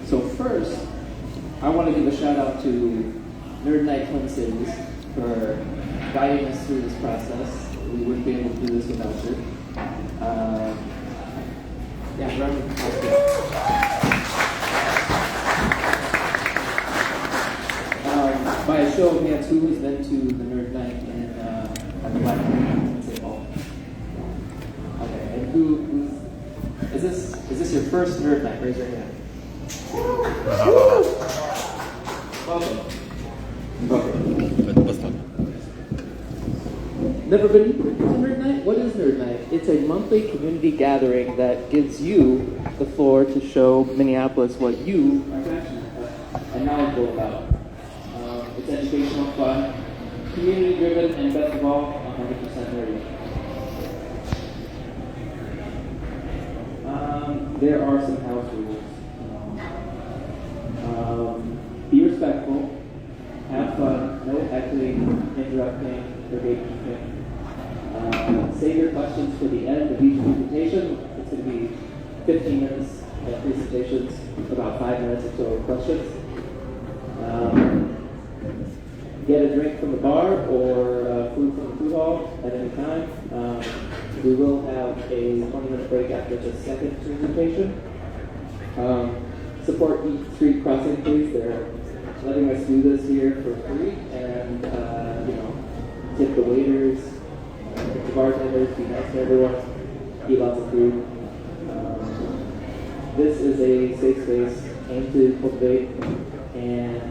So first, I want to give a shout out to Nite Twin Cities for guiding us through this process. We wouldn't be able to do this without you. Round of applause. By a show of hands, who has been to the Nerd Night in St. Paul? Okay, and who is this your first Nerd Night? Raise your hand. Welcome. Never been to Nerd Night? What is Nerd Night? It's a monthly community gathering that gives you the floor to show Minneapolis what you are passionate about and knowledgeable about. It's educational, fun, community-driven, and best of all, 100% nerdy. There are some house rules. Be respectful, have fun, no heckling, interrupting, or gatekeeping. Save your questions for the end of each presentation. It's going to be 15 minutes of presentations, about 5 minutes or so of questions. Get a drink from the bar or food from the food hall at any time. We will have a 20-minute break after the second presentation. Support each street crossing, please. They're letting us do this here for free, and tip the waiters, tip the bartenders, be nice to everyone, eat lots of food. This is a safe space aimed to cultivate and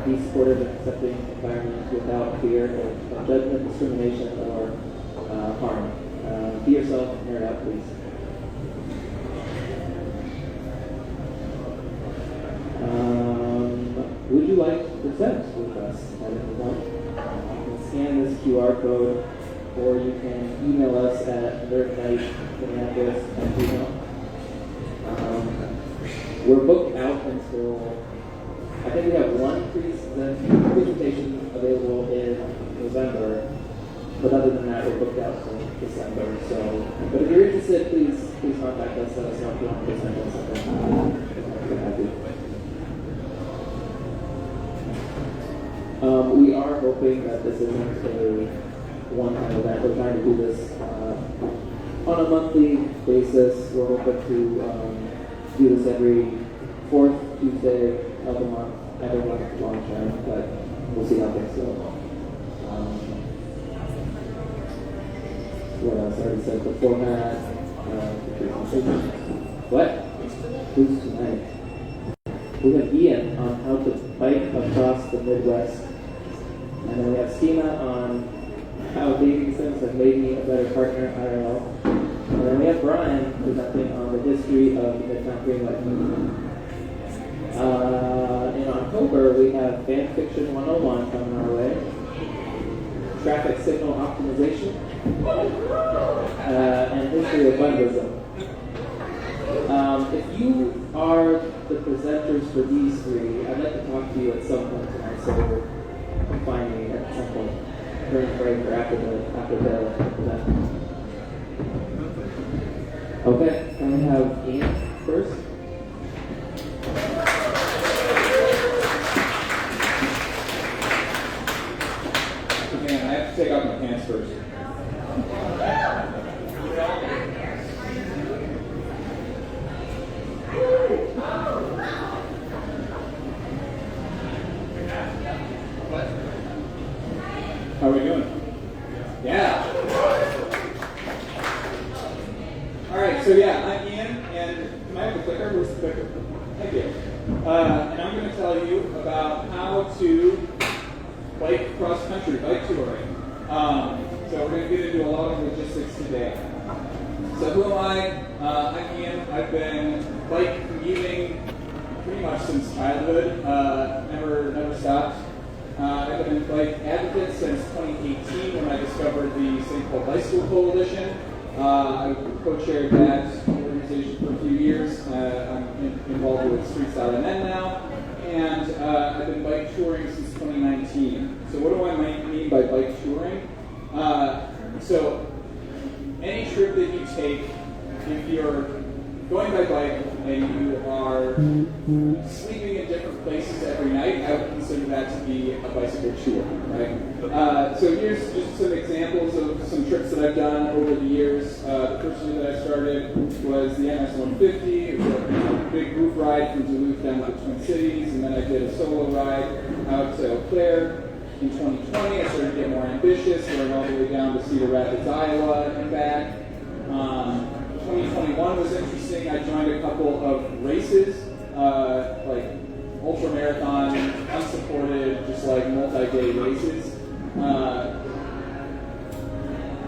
be supportive and accepting environment without fear of judgment, discrimination, or harm. Be yourself, nerd out, please. Would you like to present with us at any point? You can scan this QR code, or you can email us at nerdnight@gmail.com. We're booked out until, I think we have one presentation available in November, but other than that, we're booked out till December. So, but if you're interested, please contact us. Let us know if you want to present on something. We are hoping that this isn't a one-time event. We're trying to do this on a monthly basis. We're hoping to do this every fourth Tuesday of the month, every month long term, but we'll see how things go. What else? I already said the format. What? Who's tonight? We have Ian on how to bike across the Midwest. And then we have Schema on how dating sims have made me a better partner, IRL. And then we have Brian presenting on the history of the Midtown Greenlight movement. In October, we have Fan Fiction 101 coming our way. Traffic signal optimization. And history of vandalism. If you are the presenters for these three, I'd like to talk to you at some point tonight, so come find me at some point during the break or after the event. Okay, can we have Ian first? Man, I have to take off my pants first. How are we doing? Yeah. All right, so I'm Ian, and can I have the clicker? Where's the clicker? Thank you. And I'm going to tell you about how to bike cross-country, bike touring. So we're going to get into a lot of logistics today. So who am I? I'm Ian. I've been bike commuting pretty much since childhood. Never stopped. I've been a bike advocate since 2018 when I discovered the St. Paul Bicycle Coalition. I co-chaired that organization for a few years. I'm involved with Streets.NN now, and I've been bike touring since 2019. So what do I mean by bike touring? So any trip that you take, if you're going by bike and you are sleeping in different places every night, I would consider that to be a bicycle tour, right? So here's just some examples of some trips that I've done over the years. The first year that I started was the MS-150. It was a big group ride from Duluth down to the Twin Cities, and then I did a solo ride out to Eau Claire. In 2020, I started to get more ambitious, going all the way down to Cedar Rapids, Iowa, and back. 2021 was interesting. I joined a couple of races, like ultra-marathon, unsupported, just like multi-day races.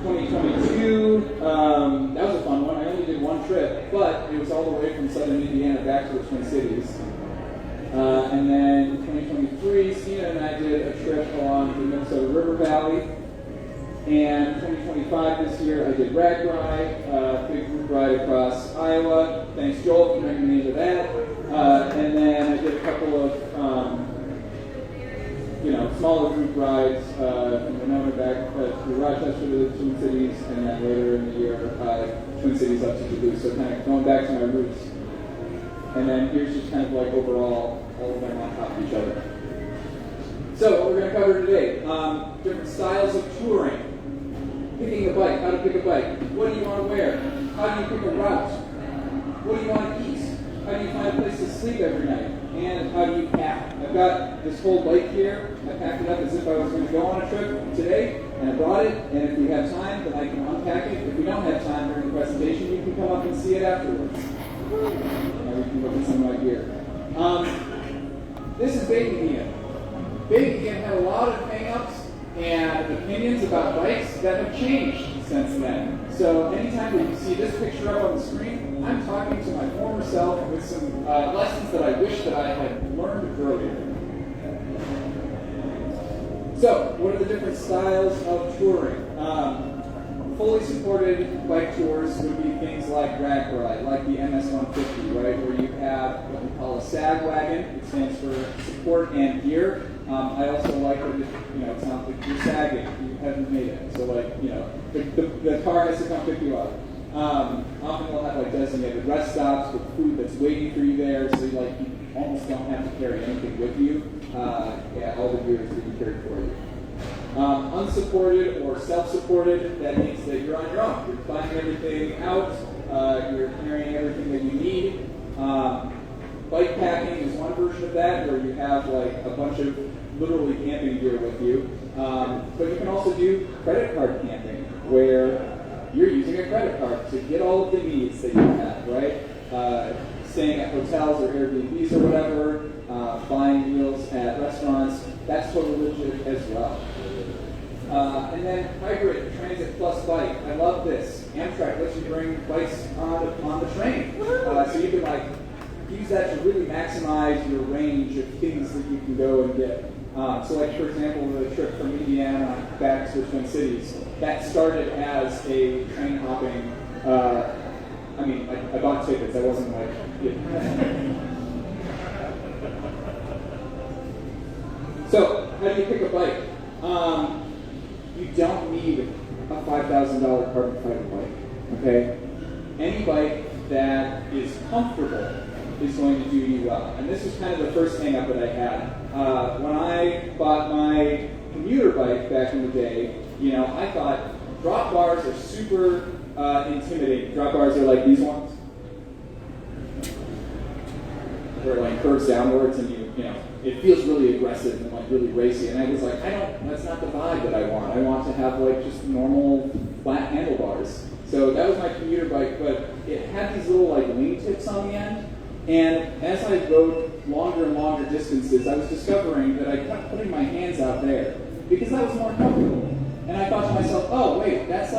2022, that was a fun one. I only did one trip, but it was all the way from southern Indiana back to the Twin Cities. And then 2023, Stina and I did a trip along the Minnesota River Valley. And 2025 this year, I did Rag Ride, big group ride across Iowa. Thanks, Joel, for bringing me into that. And then I did a couple of, smaller group rides from Winona back through Rochester to the Twin Cities, and then later in the year, Twin Cities up to Duluth. So kind of going back to my roots. And then here's just kind of like overall, all of them on top of each other. So what we're going to cover today, different styles of touring. Picking a bike, how to pick a bike. What do you want to wear? How do you pick a route? What do you want to eat? How do you find a place to sleep every night? And how do you pack? I've got this whole bike here. I packed it up as if I was going to go on a trip today, and I brought it, and if we have time, then I can unpack it. If we don't have time during the presentation, you can come up and see it afterwards. And we can look at some of my gear. This is Baby Ian. Baby Ian had a lot of hang-ups and opinions about bikes that have changed since then. So anytime that you see this picture up on the screen, I'm talking to my former self with some lessons that I wish that I had learned earlier. So, what are the different styles of touring? Fully supported bike tours would be things like Rag Ride, like the MS-150, right, where you have what we call a SAG wagon. It stands for support and gear. I also like that it's not like you're sagging, you haven't made it. So the car has to come pick you up. Often they'll have designated rest stops with food that's waiting for you there, so you almost don't have to carry anything with you. All the gear is being carried for you. Unsupported or self-supported, that means that you're on your own. You're finding everything out, you're carrying everything that you need. Bike packing is one version of that, where you have a bunch of literally camping gear with you. But you can also do credit card camping, where you're using a credit card to get all of the needs that you have, right? Staying at hotels or Airbnbs or whatever, buying meals at restaurants, that's totally legit as well. And then hybrid transit plus bike. I love this. Amtrak lets you bring bikes on the train. So you can use that to really maximize your range of things that you can go and get. For example, the trip from Indiana back to the Twin Cities, that started as a train hopping, I bought tickets, I wasn't So, how do you pick a bike? You don't need a $5,000 carbon fiber bike, okay? Any bike that is comfortable is going to do you well. And this was kind of the first hang up that I had. When I bought my commuter bike back in the day, I thought drop bars are super intimidating. Drop bars are like these ones, where it curves downwards and it feels really aggressive and really racy. And I was like, that's not the vibe that I want. I want to have just normal flat handlebars. So that was my commuter bike, but it had these little wing tips on the end. And as I rode longer and longer distances, I was discovering that I kept putting my hands out there because that was more comfortable. And I thought to myself, oh wait, that's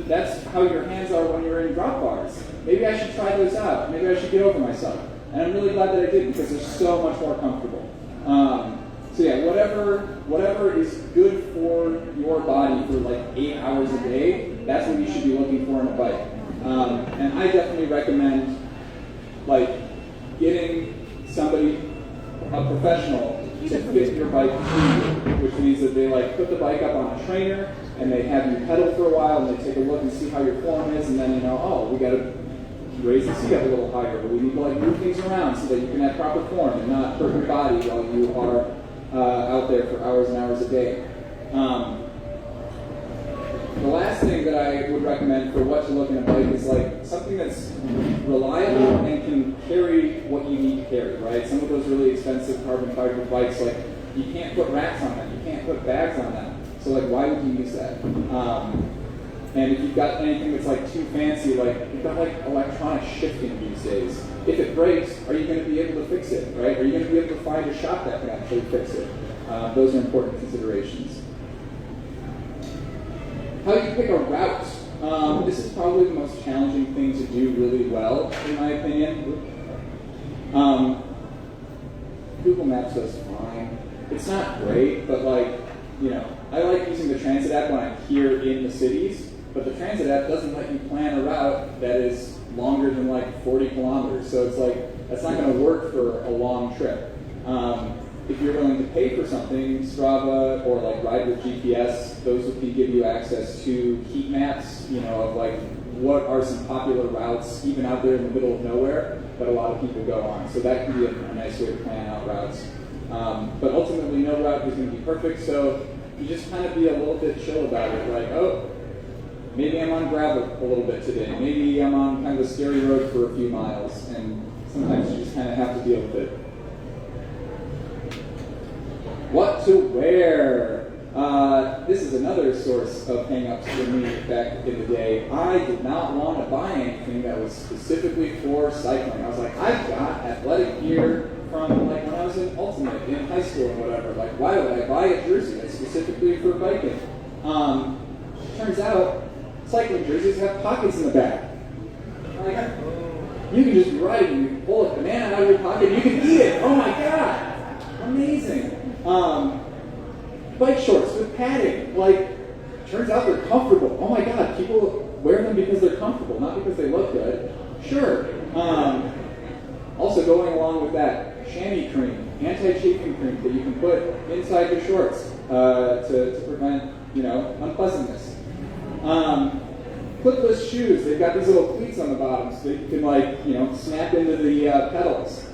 that's how your hands are when you're in drop bars. Maybe I should try those out. Maybe I should get over myself. And I'm really glad that I did because they're so much more comfortable. Whatever is good for your body for 8 hours a day, that's what you should be looking for in a bike. And I definitely recommend getting somebody, a professional, to fit your bike to you, which means that they like put the bike up on a trainer and they have you pedal for a while and they take a look and see how your form is, and then you know, oh, we got to raise the seat up a little higher, but we need to like move things around so that you can have proper form and not hurt your body while you are out there for hours and hours a day. The last thing that I would recommend for what to look in a bike is like something that's reliable and can carry what you need to carry, right? Some of those really expensive carbon fiber bikes, like you can't put racks on them, you can't put bags on them. So like, why would you use that? And if you've got anything that's like too fancy, like you've got like electronic shifting these days. If it breaks, are you going to be able to fix it, right? Are you going to be able to find a shop that can actually fix it? Those are important considerations. How you pick a route. This is probably the most challenging thing to do really well, in my opinion. Google Maps does fine. It's not great, but like, you know, I like using the transit app when I'm here in the cities, but the transit app doesn't let you plan a route that is longer than like 40 kilometers. So it's like, that's not going to work for a long trip. If you're willing to pay for something, Strava or like Ride with GPS, those would give you access to heat maps, you know, of like what are some popular routes, even out there in the middle of nowhere, that a lot of people go on. So that can be a nice way to plan out routes. But ultimately, no route is going to be perfect, so you just kind of be a little bit chill about it. Like, oh, maybe I'm on gravel a little bit today. Maybe I'm on kind of a scary road for a few miles, and sometimes you just kind of have to deal with it. What to wear? This is another source of hang-ups for me back in the day. I did not want to buy anything that was specifically for cycling. I was like, I've got athletic gear from like when I was in Ultimate in high school and whatever. Like, why would I buy a jersey that's specifically for biking? Turns out, cycling jerseys have pockets in the back. Like, you can just be riding, you pull a banana out of your pocket, you can eat it. Oh my god, amazing. Bike shorts with padding, like, turns out they're comfortable. Oh my god, people wear them because they're comfortable, not because they look good. Sure. Also going along with that, chamois cream, anti-chafing cream that you can put inside your shorts to prevent, you know, unpleasantness. Clipless shoes, they've got these little cleats on the bottom so that you can, like, you know, snap into the pedals.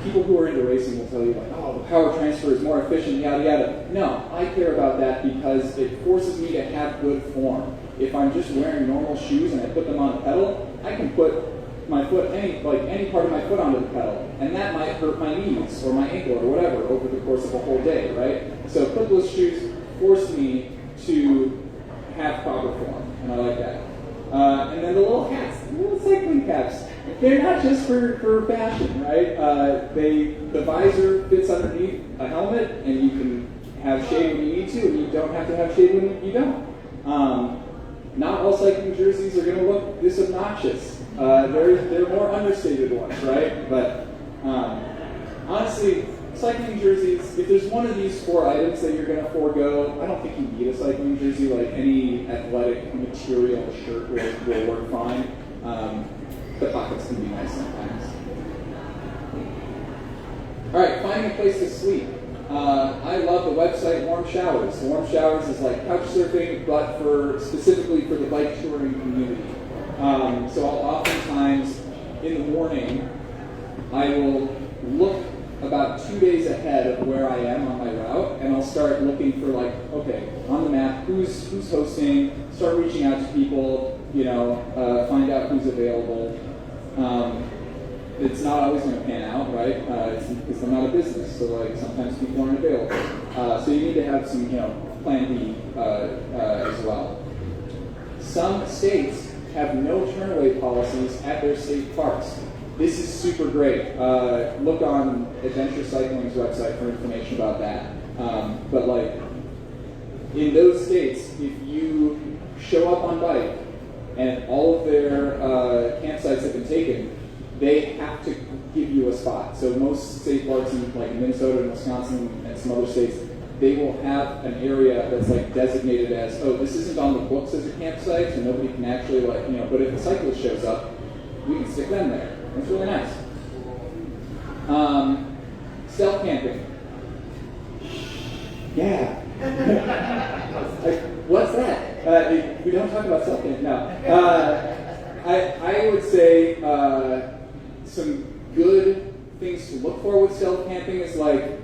People who are into racing will tell you, like, oh, the power transfer is more efficient, yada, yada. No, I care about that because it forces me to have good form. If I'm just wearing normal shoes and I put them on a pedal, I can put my foot, any part of my foot onto the pedal, and that might hurt my knees or my ankle or whatever over the course of a whole day, right? So clipless shoes force me to have proper form, and I like that. And then the little hats, the little cycling caps. They're not just for fashion, right? The visor fits underneath a helmet, and you can have shade when you need to, and you don't have to have shade when you don't. Not all cycling jerseys are going to look this obnoxious. There are more understated ones, right? But honestly, cycling jerseys, if there's one of these 4 items that you're going to forego, I don't think you need a cycling jersey. Like any athletic material shirt will work fine. The pockets can be nice sometimes. All right, finding a place to sleep. I love the website Warm Showers. Warm Showers is like couch surfing, but specifically for the bike touring community. So I'll oftentimes, in the morning, I will look about 2 days ahead of where I am on my route, and I'll start looking for, like, okay, on the map, who's hosting, start reaching out to people, you know, find out who's available. It's not always going to pan out, right? Because I'm not a business, so like sometimes people aren't available. So you need to have some, you know, plan B as well. Some states have no turnaway policies at their state parks. This is super great. Look on Adventure Cycling's website for information about that. But like in those states, if you show up on bike and all of their campsites have been taken, they have to give you a spot. So most state parks in like Minnesota and Wisconsin and some other states, they will have an area that's like designated as, oh, this isn't on the books as a campsite, so nobody can actually like, you know, but if a cyclist shows up, we can stick them there. That's really nice. Stealth camping. Yeah. What's that? We don't talk about stealth camping. No. I would say some good things to look for with stealth camping is like,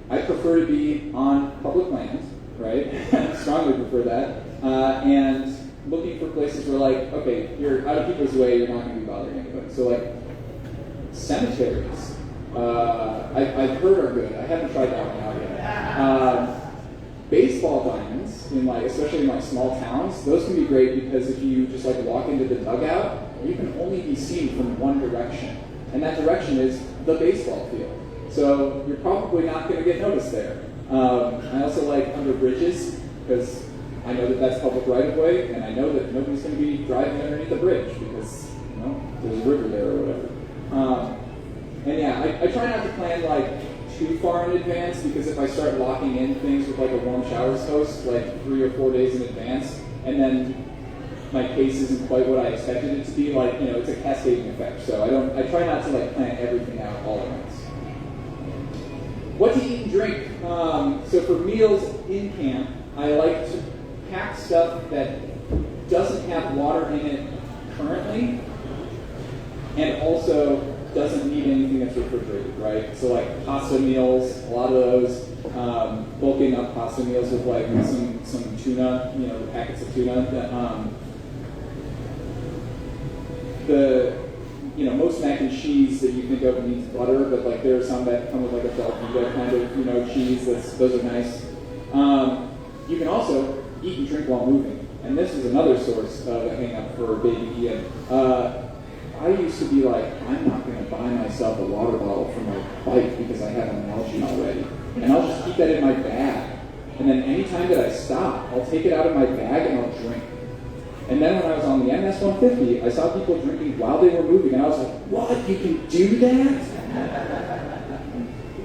I prefer to be on public land, right? Strongly prefer that. And looking for places where, like, okay, you're out of people's way, you're not going to be bothering anybody. So, like, cemeteries, I've heard are good. I haven't tried that one out yet. Baseball diamonds, especially in small towns, those can be great because if you just walk into the dugout, you can only be seen from one direction, and that direction is the baseball field. So you're probably not going to get noticed there. I also like under bridges because I know that that's public right of way, and I know that nobody's going to be driving underneath the bridge because there's a river there or whatever. And yeah, I try not to plan too far in advance because if I start locking in things with a warm showers host 3 or 4 days in advance, and then my case isn't quite what I expected it to be, it's a cascading effect. So I try not to plan everything out all at once. What to eat and drink. So for meals in camp, I like to pack stuff that doesn't have water in it currently, and also doesn't need anything that's refrigerated, right? So pasta meals, a lot of those, bulking up pasta meals with some tuna, packets of tuna. Most mac and cheese that you think of needs butter, but there are some that come with a Velveeta kind of cheese. Those are nice. You can also eat and drink while moving, and this is another source of a hang-up for baby Ian. I used to be I'm not going to buy myself a water bottle for my bike because I have an Nalgene already. And I'll just keep that in my bag. And then anytime that I stop, I'll take it out of my bag and I'll drink. And then when I was on the MS-150, I saw people drinking while they were moving. And I was like, what? You can do that?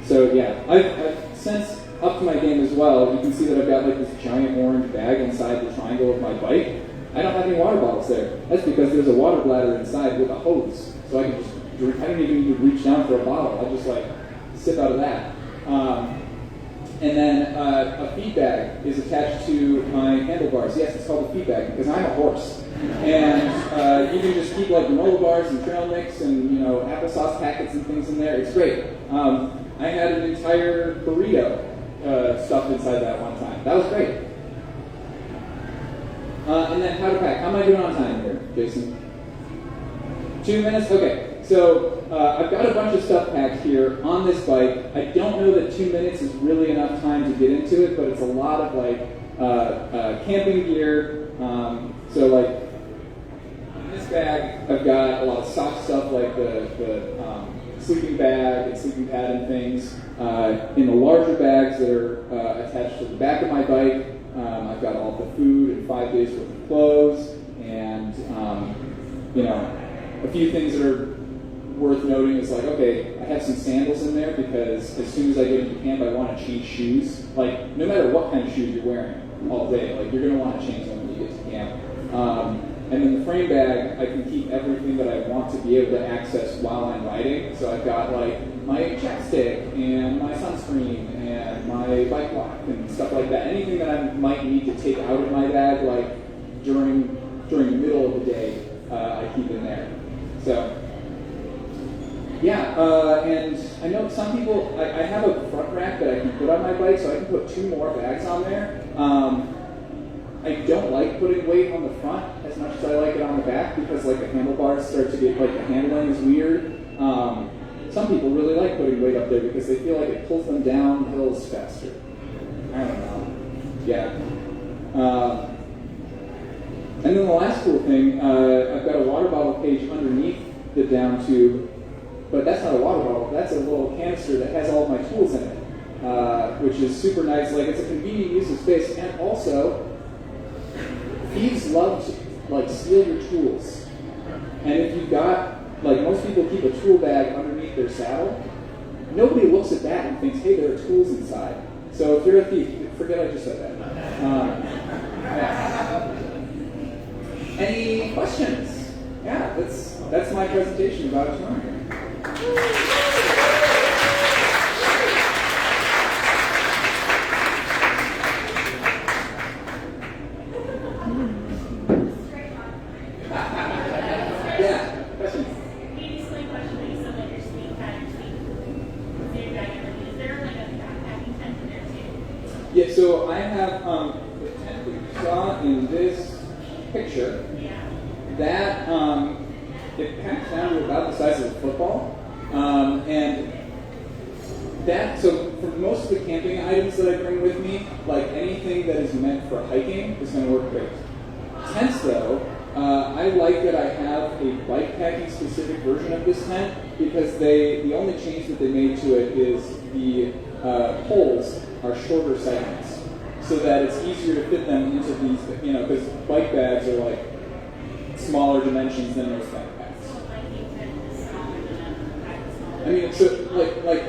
So yeah, I've since upped my game as well. You can see that I've got this giant orange bag inside the triangle of my bike. I don't have any water bottles there. That's because there's a water bladder inside with a hose. So I can just drink. I don't even need to reach down for a bottle. I'll just sip out of that. And then a feed bag is attached to my handlebars. Yes, it's called a feed bag because I'm a horse. And you can just keep granola bars and trail mix and applesauce packets and things in there. It's great. I had an entire burrito stuffed inside that one time. That was great. And then how to pack. How am I doing on time here, Jason? 2 minutes? Okay. So I've got a bunch of stuff packed here on this bike. I don't know that 2 minutes is really enough time to get into it, but it's a lot of camping gear. So in this bag, I've got a lot of soft stuff like the sleeping bag and sleeping pad and things. In the larger bags that are attached to the back of my bike, I've got all the food and 5 days worth of clothes and, a few things that are worth noting is okay, I have some sandals in there because as soon as I get into camp, I want to change shoes. No matter what kind of shoes you're wearing all day, you're going to want to change them when you get to camp. And in the frame bag, I can keep everything that I want to be able to access while I'm riding. So I've got my chapstick and my sunscreen and my bike lock and stuff like that. Anything that I might need to take out of my bag, during the middle of the day, I keep in there. So yeah, and I know some people. I have a front rack that I can put on my bike, so I can put 2 more bags on there. I don't like putting weight on the front as much as I like it on the back because the handlebars start to get the handling is weird. Some people really like putting weight up there because they feel like it pulls them down hills faster. I don't know. Yeah. And then the last cool thing, I've got a water bottle cage underneath the down tube, but that's not a water bottle. That's a little canister that has all of my tools in it, which is super nice. It's a convenient use of space, and also thieves love to steal your tools. And if you've got most people keep a tool bag underneath their saddle, nobody looks at that and thinks, hey, there are tools inside. So if you're a thief, forget I just said that. Yeah. Any questions? Yeah, that's my presentation about it tomorrow. Yeah, questions? Maybe silly question, but you said that your speed pad, your speed is there like a backpacking tent in there too? Yeah, so I have the tent that you saw in this picture. Yeah. That it packs down to about the size of a football, and that, so for most of the camping items that I bring with me, like anything that is meant for hiking is going to work great. Tents though, I like that I have a bike packing specific version of this tent because the only change that they made to it is the poles are shorter segments so that it's easier to fit them into these, because bike bags are like smaller dimensions than most backpacks. So hiking tent is smaller than a pack is smaller. I mean, so like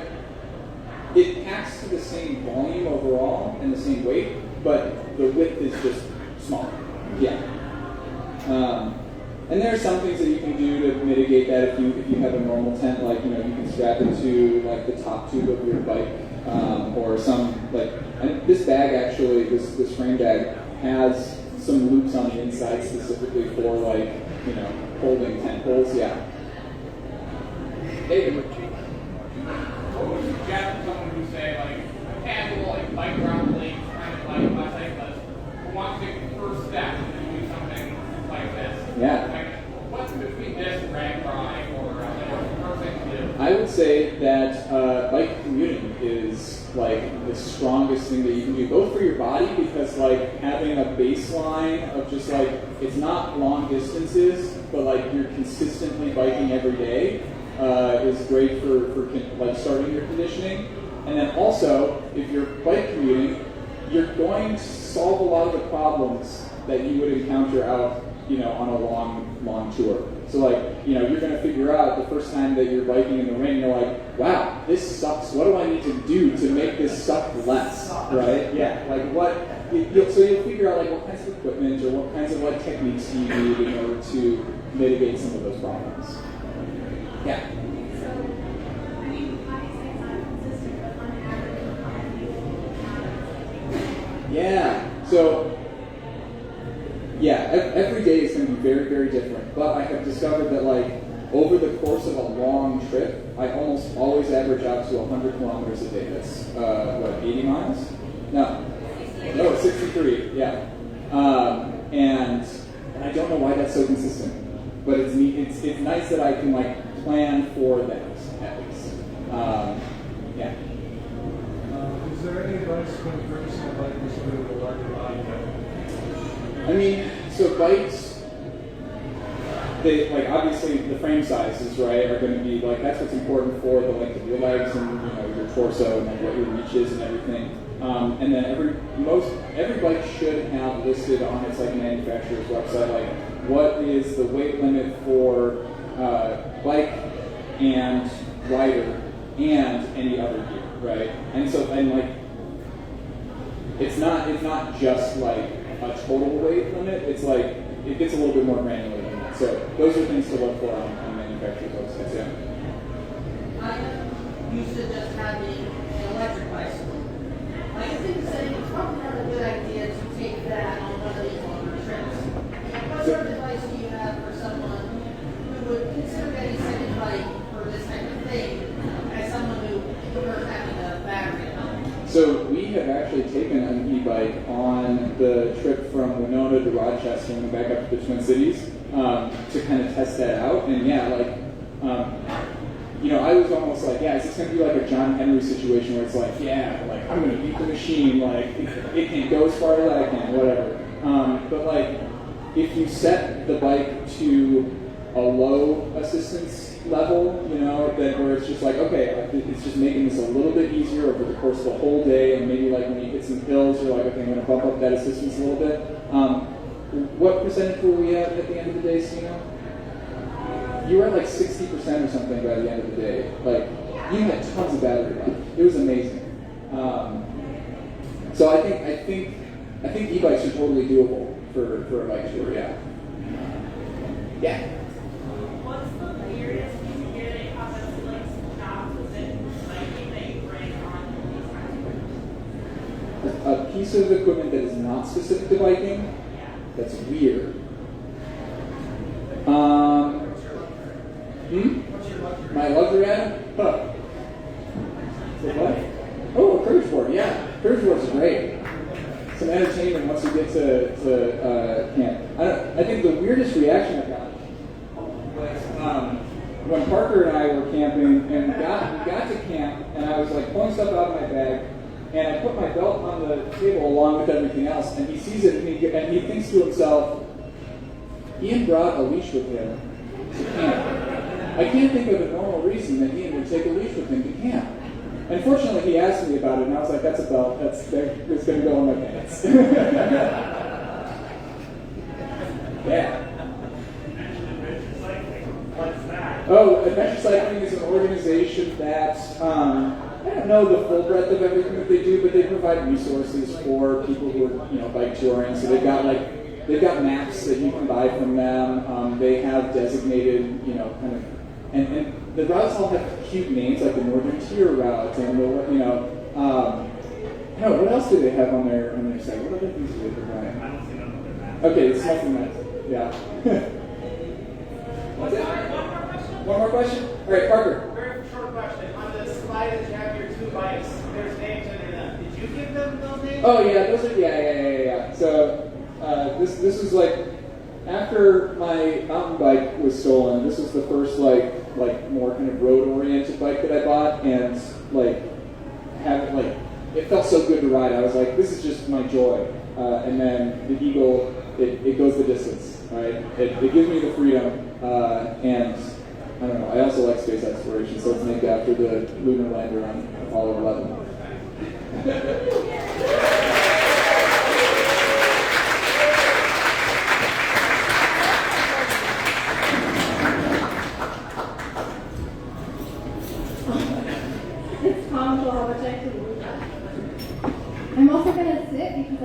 it packs to the same volume overall and the same weight, but the width is just smaller. Yeah. And there are some things that you can do to mitigate that if you have a normal tent, like you can strap it to like the top tube of your bike, or some and this bag actually, this frame bag has some loops on the inside specifically for holding tent poles. Yeah. David. What would you suggest to someone who say a casual bike around the lake kind of bicyclist who wants to take the first step and do something like this? Yeah. What's between this and rag drawing or what's the first thing to do? I would say that bike commuting is the strongest thing that you can do, both for your body because having a baseline of just it's not long distances, but you're consistently biking every day is great for starting your conditioning. And then also, if you're bike commuting, you're going to solve a lot of the problems that you would encounter out on a long tour. So you're going to figure out the first time that you're biking in the rain, you're like, wow, this sucks. What do I need to do to make this suck less, right? Yeah, so you'll figure out what kinds of equipment or what kinds of techniques do you need in order to mitigate some of those problems. Yeah. So, I mean, obviously it's not consistent, but on average, how many people Yeah. So, every day is going to be very, very different. But I have discovered that over the course of a long trip, I almost always average out to 100 kilometers a day. That's 80 miles? No, 63. Yeah. And I don't know why that's so consistent, but it's neat. It's nice that I can plan for that at least. Yeah. Is there any advice when purchasing a bike with a larger body? I mean, so bikes, they obviously the frame sizes, right, are going to be that's what's important for the length of your legs and your torso and what your reach is and everything. And then every bike should have listed on its manufacturer's website what is the weight limit for bike and rider and any other gear, right? And so it's not just a total weight limit. It's it gets a little bit more granular than that. So those are things to look for on manufacturer's websites. Yeah. I used to just having an electric bicycle. I think saying it's probably not a good idea to take that on one of these longer trips. What sort of advice do you have for someone who would consider getting a second bike for this type of thing as someone who prefers having a battery at home? So we have actually taken an e-bike on the trip from Winona to Rochester and back up to the Twin Cities to kind of test that out. And I was almost is this going to be a John Henry situation where it's I'm going to beat the machine, it can go as far as I can, whatever. But if you set the bike to a low assistance level, that where it's just okay, it's just making this a little bit easier over the course of the whole day, and maybe when you hit some hills, you're okay, I'm going to bump up that assistance a little bit. What percentage were we at the end of the day, Sino? You were at 60% or something by the end of the day. You had tons of battery life. It was amazing. So I think e-bikes are totally doable for a bike tour. Yeah. Yeah. What's the weirdest piece of gear that you have that's not within biking that you bring on these kinds of trips? A piece of equipment that is not specific to biking. that's weird. My luxury item? Huh. Say what? Oh, a curve board, yeah. Curve boards are great. Some entertainment once you get to camp. I think the weirdest reaction I got was when Parker and I were camping, and we got to camp, and I was like pulling stuff out of my bag, and I put my belt on the table along with everything else, and he sees it, and he thinks to himself, Ian brought a leash with him to camp. I can't think of a normal reason that Ian would take a leash with him to camp. And fortunately, he asked me about it, and I was like, that's a belt. It's going to go in my pants. Yeah. What's that? Oh, Adventure Cycling is an organization that, I don't know the full breadth of everything that they do, but they provide resources for people who are, bike touring. So they've got maps that you can buy from them. They have designated, kind of, and the routes all have cute names, like the Northern Tier route, and what else do they have on their site? What other things do they provide? I don't see none of their maps. Okay, it's nothing nice. Yeah. That's it. One more question? One more question? All right, Parker. Very short question. On the slide that you have your two bikes, there's names under them. Did you give them those names? Oh yeah, those are yeah. So this was like after my mountain bike was stolen. This was the first like more kind of road oriented bike that I bought, and it felt so good to ride. I was like, this is just my joy. And then the Eagle, it goes the distance, right? It gives me the freedom, and I don't know. I also like space exploration, so it's named after the lunar lander on Apollo 11. It's Tom, which I can I'm also going to sit because I